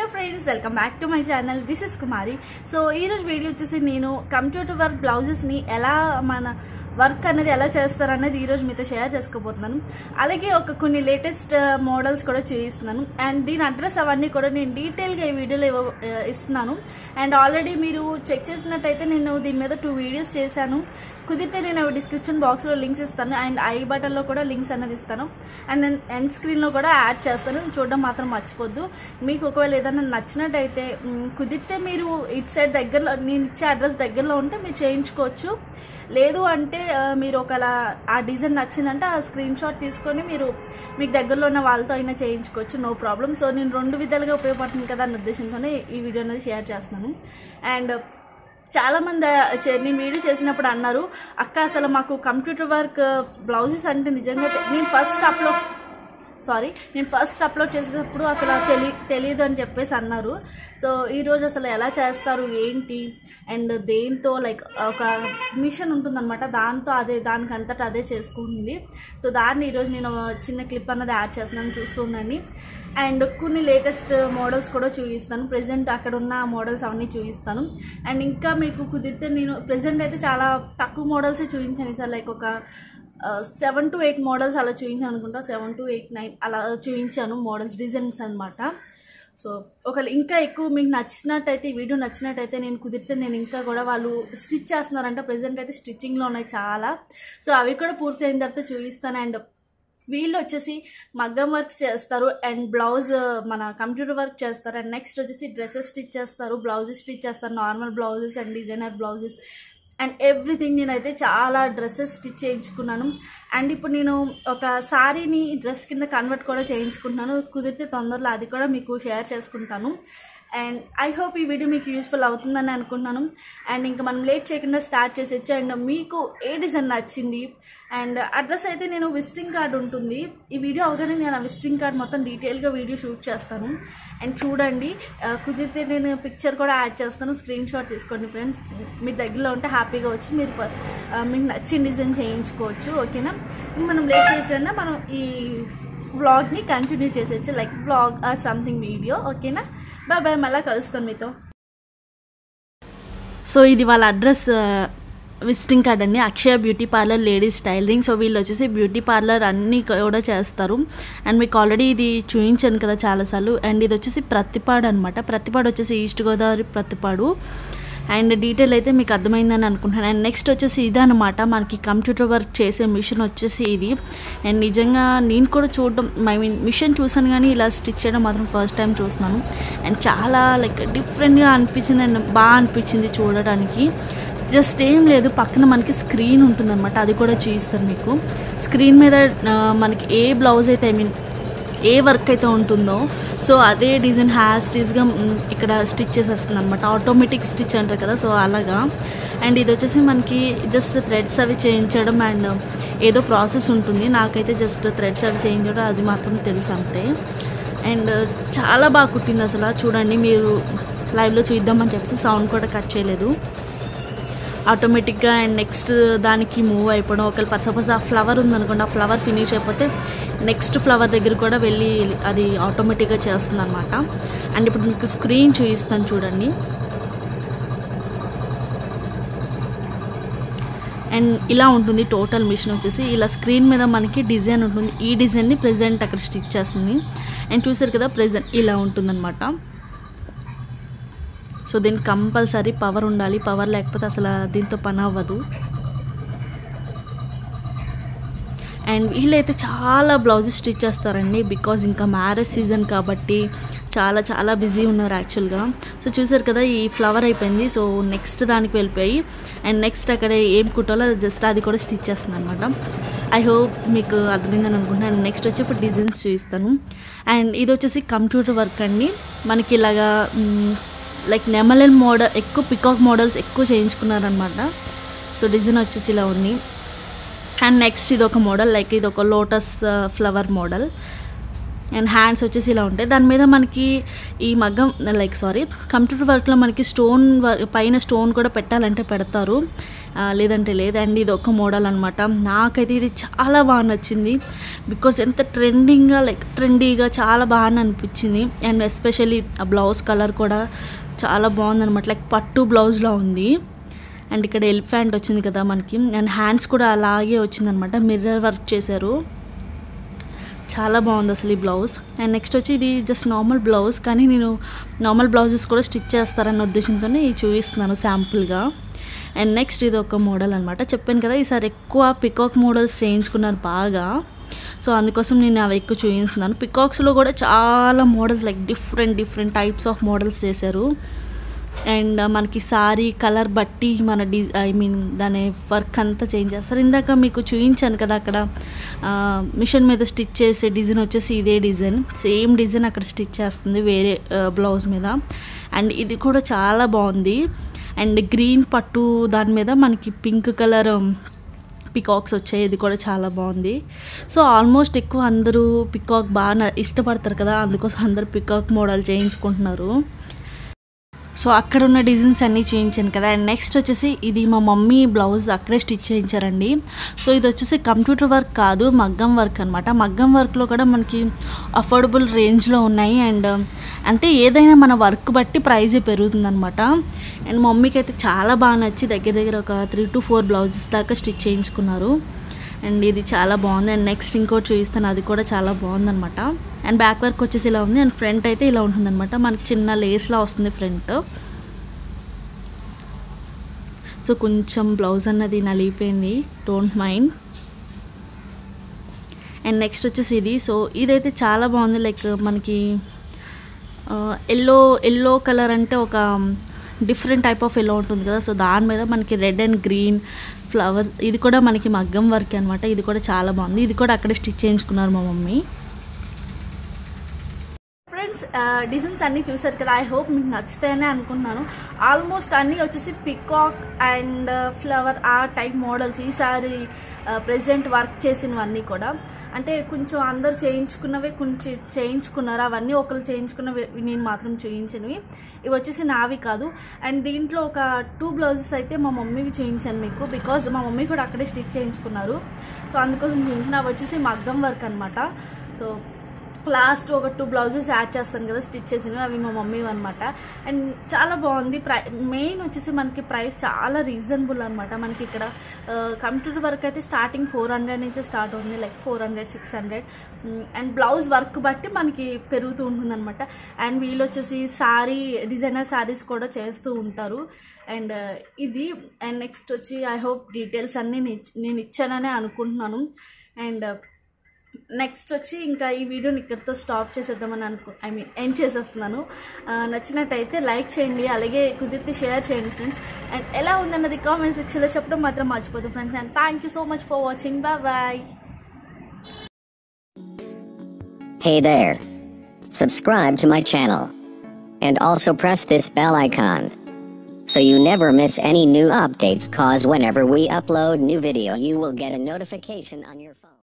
Hey friends, welcome back to my channel. This is Kumari. So ee roju video వచ్చేసి నేను computer work blouses ని ఎలా మన work అనేది ఎలా చేస్తారు అనేది ఈ రోజు మీతో షేర్ చేసుకోబోతున్నాను. అలాగే కొన్ని లేటెస్ట్ మోడల్స్ కూడా చూపిస్తున్నాను. అండ్ దీని అడ్రస్ అవన్నీ కూడా నేను డీటెయిల్ గా ఈ వీడియోలో ఇస్తున్నాను. అండ్ ఆల్రెడీ మీరు చెక్ చేసినట్టయితే నేను దీని మీద 2 వీడియోస్ చేశాను. కుదిరితే నేను డిస్క్రిప్షన్ బాక్స్ లో లింక్స్ ఇస్తాను అండ్ ఐ బటన్ లో కూడా లింక్స్ అనేది ఇస్తాను. అండ్ నేను ఎండ్ స్క్రీన్ లో కూడా యాడ్ చేస్తాను. చూడడం మాత్రం మర్చిపోద్దు. మీకు ఒకవేళ ఏదైనా నచ్చినట్టయితే కుదిరితే మీరు ఇటు సైడ్ దగ్గరలో నేను ఇచ్చే అడ్రస్ దగ్గరలో ఉంటే మీరు చేయించుకోవచ్చు. లేదు అంటే మీరు ఒకవేళ ఆ డిజైన్ నచ్చిందంటే ఆ స్క్రీన్ షాట్ తీసుకొని మీరు మీకు దగ్గరలో ఉన్న వాళ్ళతో అయినా చేయించుకోవచ్చు, నో ప్రాబ్లం. సో నేను 2 విధాలుగా ఉపయోగపడుతుంది కదా అన్న ఉద్దేశంతోనే ఈ వీడియో అనేది షేర్ చేస్తున్నాను. అండ్ చాలామంది నేను వీడియో చేసినప్పుడు అన్నారు, అక్క అసలు మాకు కంప్యూటర్ వర్క్ బ్లౌజెస్ అంటే నిజంగా నేను ఫస్ట్ అప్లోడ్ చేసేటప్పుడు అసలు తెలియదు అని చెప్పేసి అన్నారు. సో ఈరోజు అసలు ఎలా చేస్తారు ఏంటి అండ్ దేంతో లైక్ ఒక మిషన్ ఉంటుందన్నమాట, దానికంతటా అదే చేసుకుంటుంది. సో దాన్ని ఈరోజు నేను చిన్న క్లిప్ అన్నది యాడ్ చేస్తున్నాను, చూస్తూ ఉండండి. అండ్ కొన్ని లేటెస్ట్ మోడల్స్ కూడా చూపిస్తాను. ప్రెజెంట్ అక్కడ ఉన్న మోడల్స్ అవన్నీ చూపిస్తాను. అండ్ ఇంకా మీకు కుదిరితే నేను ప్రెజెంట్ అయితే చాలా తక్కువ మోడల్సే చూపించాను సార్, లైక్ ఒక 7 to 8 మోడల్స్ అలా చూపించాను అనుకుంటా. 7 to 8, 9 అలా చూపించాను మోడల్స్, డిజైన్స్ అనమాట. సో ఒకవేళ ఇంకా ఎక్కువ మీకు నచ్చినట్టయితే, ఈ వీడియో నచ్చినట్టయితే నేను కుదిరితే నేను ఇంకా కూడా వాళ్ళు స్టిచ్ చేస్తున్నారంట. ప్రెజెంట్ అయితే స్టిచ్చింగ్లో ఉన్నాయి చాలా. సో అవి కూడా పూర్తి అయిన తర్వాత చూపిస్తాను. అండ్ వీళ్ళు వచ్చేసి మగ్గం వర్క్ చేస్తారు అండ్ బ్లౌజ్ మన కంప్యూటర్ వర్క్ చేస్తారు. అండ్ నెక్స్ట్ వచ్చేసి డ్రెస్సెస్ స్టిచ్ చేస్తారు, బ్లౌజెస్ స్టిచ్ చేస్తారు, normal blouses and designer blouses and everything. నేనైతే చాలా డ్రెస్సెస్ స్టిచ్ చేయించుకున్నాను. అండ్ ఇప్పుడు నేను ఒక సారీని డ్రెస్ కింద కన్వర్ట్ కూడా చేయించుకుంటున్నాను. కుదిరితే తొందరలో అది కూడా మీకు షేర్ చేసుకుంటాను. అండ్ ఐ హోప్ ఈ వీడియో మీకు యూస్ఫుల్ అవుతుందని అనుకుంటున్నాను. అండ్ ఇంకా మనం లేట్ చేయకుండా స్టార్ట్ చేసేచ్చు. అండ్ మీకు ఏ డిజైన్ నచ్చింది అండ్ అడ్రస్ అయితే నేను విజిటింగ్ కార్డ్ ఉంటుంది. ఈ వీడియో అవగానే నేను ఆ విజిటింగ్ కార్డ్ మొత్తం డీటెయిల్గా వీడియో షూట్ చేస్తాను. అండ్ చూడండి, కుదిరితే నేను పిక్చర్ కూడా యాడ్ చేస్తాను, స్క్రీన్ షాట్ తీసుకోండి ఫ్రెండ్స్. మీ దగ్గరలో ఉంటే హ్యాపీగా వచ్చి మీరు మీకు నచ్చిన డిజైన్ చేయించుకోవచ్చు. ఓకేనా, మనం లేట్ చేయకుండా మనం ఈ వ్లాగ్ని కంటిన్యూ చేసేచ్చు, like vlog or something video. ఓకేనా, బాయ్, మళ్ళీ కలుస్తాను మీతో. సో ఇది వాళ్ళ అడ్రస్, విజిటింగ్ కార్డ్ అండి. Akshaya beauty parlour ladies tailoring. So వీళ్ళు వచ్చేసి బ్యూటీ పార్లర్ అన్నీ కూడా చేస్తారు. అండ్ మీకు ఆల్రెడీ ఇది చూపించాను కదా చాలాసార్లు. అండ్ ఇది వచ్చేసి ప్రతిపాడు అనమాట. ప్రతిపాడు వచ్చేసి east Godavari Prathipadu. And detail అయితే మీకు అర్థమైందని అనుకుంటున్నాను. అండ్ నెక్స్ట్ వచ్చేసి ఇదనమాట మనకి కంప్యూటర్ వర్క్ చేసే మిషన్ వచ్చేసి ఇది. అండ్ నిజంగా నేను కూడా చూడడం, మిషన్ చూసాను కానీ ఇలా స్టిచ్ చేయడం మాత్రం ఫస్ట్ టైం చూస్తున్నాను. అండ్ చాలా లైక్ డిఫరెంట్గా అనిపించింది అండ్ బాగా అనిపించింది చూడడానికి. జస్ట్ ఏం లేదు, పక్కన మనకి స్క్రీన్ ఉంటుందన్నమాట, అది కూడా చూపిస్తాను మీకు. స్క్రీన్ మీద మనకి ఏ బ్లౌజ్ అయితే ఏ వర్క్ అయితే ఉంటుందో సో అదే డిజైన్ హ్యాస్టీస్గా ఇక్కడ స్టిచ్ చేసేస్తుంది అనమాట. ఆటోమేటిక్ స్టిచ్ అంటారు కదా, సో అలాగా. అండ్ ఇది వచ్చేసి మనకి జస్ట్ థ్రెడ్స్ అవి చేయించడం అండ్ ఏదో ప్రాసెస్ ఉంటుంది. నాకైతే జస్ట్ థ్రెడ్స్ అవి చేయించడం అది మాత్రం తెలుసు అంతే. అండ్ చాలా బాగా కుట్టింది అసలు. చూడండి, మీరు లైవ్లో చూద్దామని చెప్పేసి సౌండ్ కూడా కట్ చేయలేదు, ఆటోమేటిక్గా. అండ్ నెక్స్ట్ దానికి మూవ్ అయిపోవడం. ఒకవేళ సపోజ్ ఆ ఫ్లవర్ ఉందనుకోండి, ఆ ఫ్లవర్ ఫినిష్ అయిపోతే నెక్స్ట్ ఫ్లవర్ దగ్గర కూడా వెళ్ళి అది ఆటోమేటిక్గా చేస్తుంది అనమాట. అండ్ ఇప్పుడు మీకు స్క్రీన్ చూపిస్తాను చూడండి. అండ్ ఇలా ఉంటుంది టోటల్ మిషన్ వచ్చేసి. ఇలా స్క్రీన్ మీద మనకి డిజైన్ ఉంటుంది. ఈ డిజైన్ని ప్రెజెంట్ అక్కడ స్టిచ్ చేస్తుంది. అండ్ చూసారు కదా, ప్రెజెంట్ ఇలా ఉంటుందన్నమాట. సో దీనికి కంపల్సరీ పవర్ ఉండాలి, పవర్ లేకపోతే అసలు దీంతో పని అవ్వదు. అండ్ వీళ్ళైతే చాలా బ్లౌజెస్ స్టిచ్ చేస్తారండి, బికాజ్ ఇంకా మ్యారేజ్ సీజన్ కాబట్టి చాలా బిజీ ఉన్నారు యాక్చువల్గా. సో చూసారు కదా, ఈ ఫ్లవర్ అయిపోయింది. సో నెక్స్ట్ దానికి వెళ్ళిపోయి అండ్ నెక్స్ట్ అక్కడ ఏం కుట్టాలో జస్ట్ అది కూడా స్టిచ్ చేస్తుంది అనమాట. ఐ హోప్ మీకు అర్థమైందని అనుకుంటున్నాను. నెక్స్ట్ వచ్చి ఇప్పుడు డిజైన్స్ చూపిస్తాను. అండ్ ఇది వచ్చేసి కంప్యూటర్ వర్క్ అండి. మనకి ఇలాగా లైక్ నెమలిన్ మోడల్, ఎక్కువ పికాక్ మోడల్స్ ఎక్కువ చేయించుకున్నారనమాట. సో డిజైన్ వచ్చేసి ఇలా ఉంది. అండ్ నెక్స్ట్ ఇది ఒక మోడల్, లైక్ ఇది ఒక lotus flower model. And hands వచ్చేసి ఇలా ఉంటాయి. దాని మీద మనకి ఈ మగ్గం కంప్యూటర్ వర్క్లో మనకి పైన స్టోన్ కూడా పెట్టాలంటే పెడతారు. లేదంటే లేదు. అండ్ ఇది ఒక మోడల్ అనమాట. నాకైతే ఇది చాలా బాగా నచ్చింది బికాస్ ఎంత ట్రెండీగా చాలా బాగా అనిపించింది. అండ్ ఎస్పెషల్లీ ఆ బ్లౌజ్ కలర్ కూడా చాలా బాగుందనమాట, లైక్ పట్టు బ్లౌజ్లో ఉంది. అండ్ ఇక్కడ ఎలిఫెంట్ వచ్చింది కదా మనకి, అండ్ హ్యాండ్స్ కూడా అలాగే వచ్చిందనమాట, మిర్రర్ వర్క్ చేశారు, చాలా బాగుంది అసలు ఈ బ్లౌజ్. అండ్ నెక్స్ట్ వచ్చి ఇది జస్ట్ నార్మల్ బ్లౌజ్, కానీ నేను నార్మల్ బ్లౌజెస్ కూడా స్టిచ్ చేస్తారన్న ఉద్దేశంతోనే చూపిస్తున్నాను శాంపుల్గా. అండ్ నెక్స్ట్ ఇది ఒక మోడల్ అనమాట. చెప్పాను కదా ఈసారి ఎక్కువ పికాక్ మోడల్స్ చేయించుకున్నారు బాగా, సో అందుకోసం నేను అవి ఎక్కువ చూపిస్తున్నాను. పికాక్స్లో కూడా చాలా models, like different types of models చేశారు. అండ్ మనకి సారీ కలర్ బట్టి మన దాని వర్క్ అంతా చేంజ్ చేస్తారు. ఇందాక మీకు చూపించాను కదా అక్కడ మిషన్ మీద స్టిచ్ చేసే డిజైన్ వచ్చేసి ఇదే డిజైన్, సేమ్ డిజైన్ అక్కడ స్టిచ్ చేస్తుంది వేరే బ్లౌజ్ మీద. అండ్ ఇది కూడా చాలా బాగుంది. అండ్ గ్రీన్ పట్టు దాని మీద మనకి పింక్ కలర్ పికాక్స్ వచ్చాయి, ఇది కూడా చాలా బాగుంది. సో ఆల్మోస్ట్ ఎక్కువ అందరూ పికాక్ బాగా ఇష్టపడతారు కదా, అందుకోసం అందరూ పికాక్ మోడల్ చేయించుకుంటున్నారు. సో అక్కడ ఉన్న డిజైన్స్ అన్నీ చూపించాను కదా. అండ్ నెక్స్ట్ వచ్చేసి ఇది మా మమ్మీ బ్లౌజ్ అక్కడే స్టిచ్ చేయించారండి. సో ఇది వచ్చేసి కంప్యూటర్ వర్క్ కాదు, మగ్గం వర్క్ అనమాట. మగ్గం వర్క్లో కూడా మనకి అఫోర్డబుల్ రేంజ్లో ఉన్నాయి. అండ్ అంటే ఏదైనా మన వర్క్ బట్టి ప్రైజే పెరుగుతుందనమాట. అండ్ మమ్మీకి అయితే చాలా బాగా నచ్చి దగ్గర ఒక 3 to 4 బ్లౌజెస్ దాకా స్టిచ్ చేయించుకున్నారు. అండ్ ఇది చాలా బాగుంది. అండ్ నెక్స్ట్ ఇంకోటి చూపిస్తాను, అది కూడా చాలా బాగుందనమాట. అండ్ బ్యాక్ వర్క్ వచ్చేసి ఇలా ఉంది, అండ్ ఫ్రంట్ అయితే ఇలా ఉంటుందన్నమాట, మనకి చిన్న లేస్లా వస్తుంది ఫ్రంట్. సో కొంచెం బ్లౌజ్ అన్నది నలిగిపోయింది, డోంట్ మైండ్. అండ్ నెక్స్ట్ వచ్చేసి ఇది, సో ఇదైతే చాలా బాగుంది, లైక్ మనకి ఎల్లో కలర్ అంటే ఒక డిఫరెంట్ టైప్ ఆఫ్ ఎల్లో ఉంటుంది కదా, సో దాని మీద మనకి రెడ్ అండ్ గ్రీన్ ఫ్లవర్స్, ఇది కూడా మనకి మగ్గం వర్క్ అనమాట. ఇది కూడా చాలా బాగుంది, ఇది కూడా అక్కడే స్టిచ్ చేయించుకున్నారు మా మమ్మీ. ఫ్రెండ్స్ డిజైన్స్ అన్నీ చూసారు కదా, ఐ హోప్ మీకు నచ్చుతాయనే అనుకుంటున్నాను. ఆల్మోస్ట్ అన్నీ వచ్చేసి పికాక్ అండ్ ఫ్లవర్ ఆ టైప్ మోడల్స్ ఈసారి ప్రెజెంట్ వర్క్ చేసినవన్నీ కూడా. అంటే కొంచెం అందరు చేయించుకున్నవే కొంచెం చేయించుకున్నారు, అవన్నీ ఒకరు చేయించుకున్నవి నేను మాత్రం చూయించినవి. ఇవి వచ్చేసి నావి కాదు. అండ్ దీంట్లో ఒక 2 బ్లౌజెస్ అయితే మా మమ్మీవి చూయించాను మీకు, బికాజ్ మా మమ్మీ కూడా అక్కడే స్టిచ్ చేయించుకున్నారు, సో అందుకోసం చూపించిన. అవి వచ్చేసి మగ్గం వర్క్ అనమాట. సో లాస్ట్ ఒక 2 బ్లౌజెస్ యాడ్ చేస్తాను కదా స్టిచ్ చేసినవి, అవి మా మమ్మీ అనమాట. అండ్ చాలా బాగుంది. మెయిన్ వచ్చేసి మనకి ప్రైస్ చాలా రీజనబుల్ అనమాట. మనకి ఇక్కడ కంప్యూటర్ వర్క్ అయితే స్టార్టింగ్ 400 నుంచే స్టార్ట్ అవుతుంది, లైక్ 400, 600. అండ్ బ్లౌజ్ వర్క్ బట్టి మనకి పెరుగుతూ ఉంటుంది అనమాట. అండ్ వీళ్ళు వచ్చేసి డిజైనర్ శారీస్ కూడా చేస్తూ ఉంటారు. అండ్ ఇది. అండ్ నెక్స్ట్ వచ్చి ఐ హోప్ డీటెయిల్స్ అన్నీ నేను ఇచ్చాననే అనుకుంటున్నాను. అండ్ నెక్స్ట్ వచ్చి ఇంకా ఈ వీడియోని ఇక్కడితో స్టాప్ చేసేద్దామని ఎండ్ చేసేస్తున్నాను. నచ్చినట్టయితే లైక్ చేయండి, అలాగే కుదిరితే షేర్ చేయండి ఫ్రెండ్స్. అండ్ ఎలా ఉందన్నది కామెంట్ సెక్షన్లో చెప్పడం మాత్రం మర్చిపోదు friends. And thank you so much for watching. Bye. Hey there. Subscribe to my channel. And also press this bell icon, so you never miss any new updates, cause whenever we upload new video you will get a notification on your phone.